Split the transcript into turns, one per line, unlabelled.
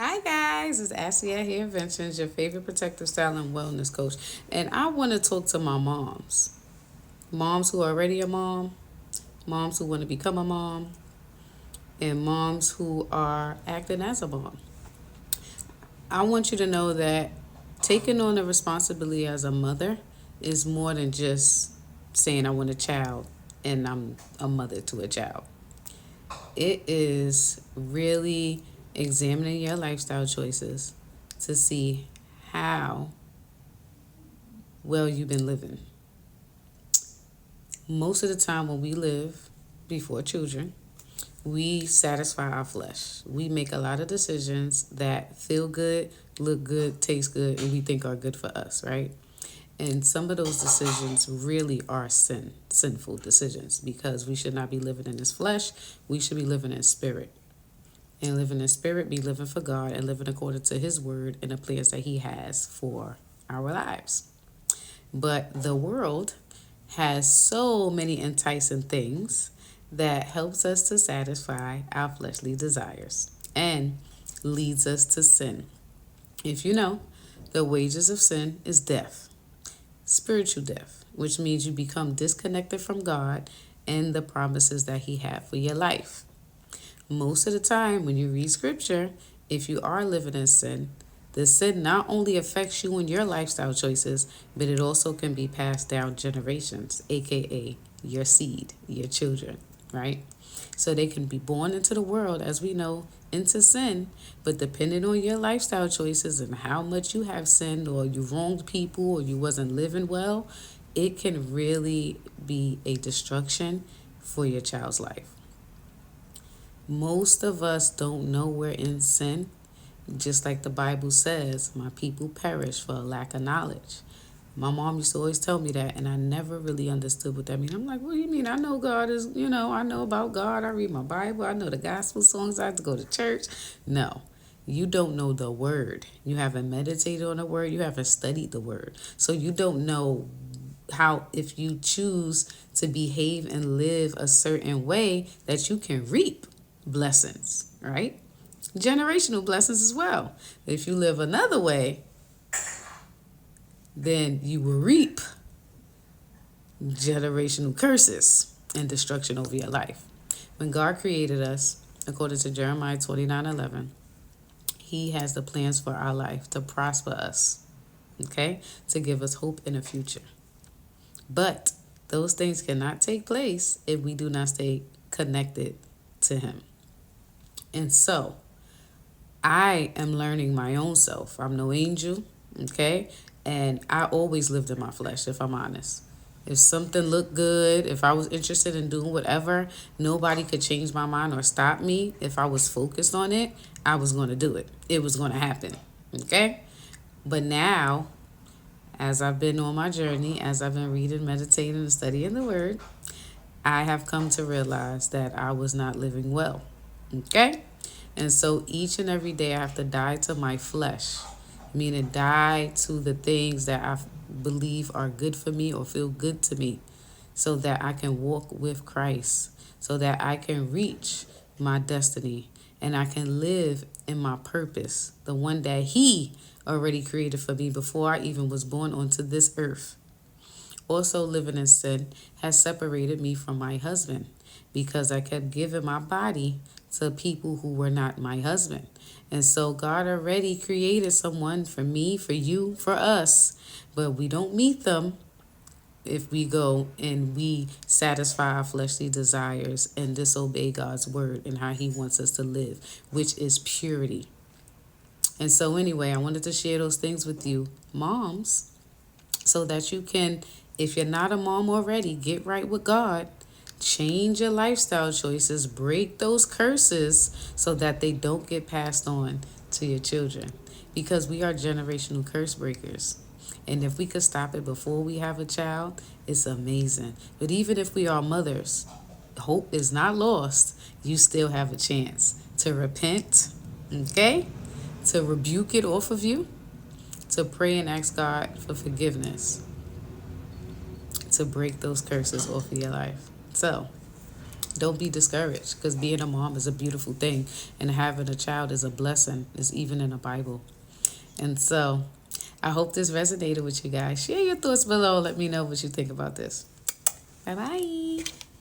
Hi guys, it's Ashley at Here Inventions, your favorite protective style and wellness coach. And I want to talk to my moms. Moms who are already a mom, moms who want to become a mom, and moms who are acting as a mom. I want you to know that taking on the responsibility as a mother is more than just saying I want a child and I'm a mother to a child. It is really examining your lifestyle choices to see how well you've been living. Most of the time, when we live before children, we satisfy our flesh. We make a lot of decisions that feel good, look good, taste good, and we think are good for us, right? And some of those decisions really are sinful decisions, because we should not be living in this flesh. We should be living in spirit. And living in spirit be living for God and living according to His word and the plans that He has for our lives. But the world has so many enticing things that helps us to satisfy our fleshly desires and leads us to sin. If you know, the wages of sin is death, spiritual death, which means you become disconnected from God and the promises that He had for your life. Most of the time, when you read scripture, if you are living in sin, the sin not only affects you and your lifestyle choices, but it also can be passed down generations, aka your seed, your children, right? So they can be born into the world, as we know, into sin, but depending on your lifestyle choices and how much you have sinned, or you wronged people, or you wasn't living well, it can really be a destruction for your child's life. Most of us don't know we're in sin, just like the Bible says, my people perish for a lack of knowledge. My mom used to always tell me that, and I never really understood what that means. I'm like, what do you mean? I know God is, I know about God. I read my Bible. I know the gospel songs. I have to go to church. No, you don't know the word. You haven't meditated on the word. You haven't studied the word. So you don't know how, if you choose to behave and live a certain way, that you can reap blessings, right? Generational blessings as well. If you live another way, then you will reap generational curses and destruction over your life. When God created us, according to Jeremiah 29:11, He has the plans for our life to prosper us, okay? To give us hope in the future. But those things cannot take place if we do not stay connected to Him. And so, I am learning my own self. I'm no angel, okay? And I always lived in my flesh, if I'm honest. If something looked good, if I was interested in doing whatever, nobody could change my mind or stop me. If I was focused on it, I was going to do it. It was going to happen, okay? But now, as I've been on my journey, as I've been reading, meditating, and studying the Word, I have come to realize that I was not living well, okay? And so each and every day I have to die to my flesh, meaning die to the things that I believe are good for me or feel good to me, so that I can walk with Christ, so that I can reach my destiny and I can live in my purpose, the one that He already created for me before I even was born onto this earth. Also, living in sin has separated me from my husband, because I kept giving my body to people who were not my husband. And so God already created someone for me, for you, for us, but we don't meet them if we go and we satisfy our fleshly desires and disobey God's word and how He wants us to live, which is purity. And so anyway, I wanted to share those things with you, moms, so that you can, if you're not a mom already, get right with God. Change your lifestyle choices, break those curses so that they don't get passed on to your children. Because we are generational curse breakers. And if we could stop it before we have a child, it's amazing. But even if we are mothers, hope is not lost. You still have a chance to repent, okay? To rebuke it off of you, to pray and ask God for forgiveness, to break those curses off of your life. So, Don't be discouraged, because being a mom is a beautiful thing, and having a child is a blessing. It's even in the Bible. And so I hope this resonated with you guys. Share your thoughts below. Let me know what you think about this. Bye bye.